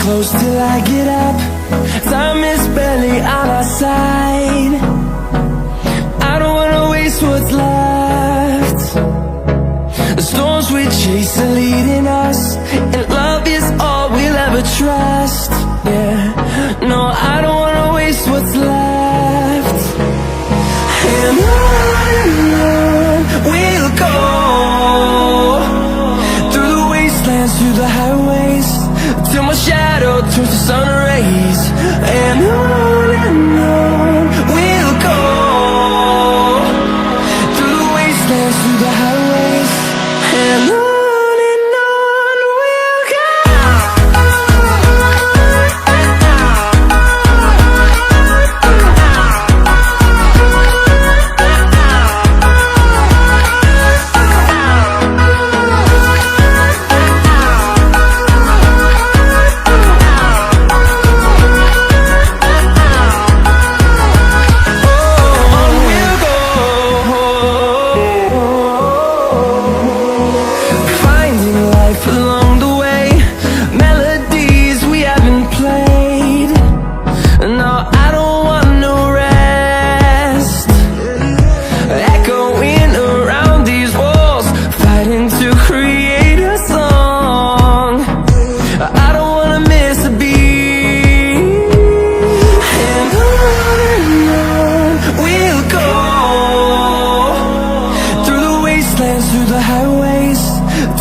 close till I get up. Time is barely on our side. I don't wanna waste what's left. The storms we chase are leading us, and love is all we'll ever trust. Yeah, no, I don't wanna waste what's left. And on we'll go, through the wastelands, through the highways, till my shadow turns to sun rays. And on we'll go, through the wastelands, through the highways, and on we'll go. Through the highways,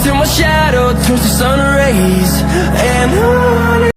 till my shadow turns to sun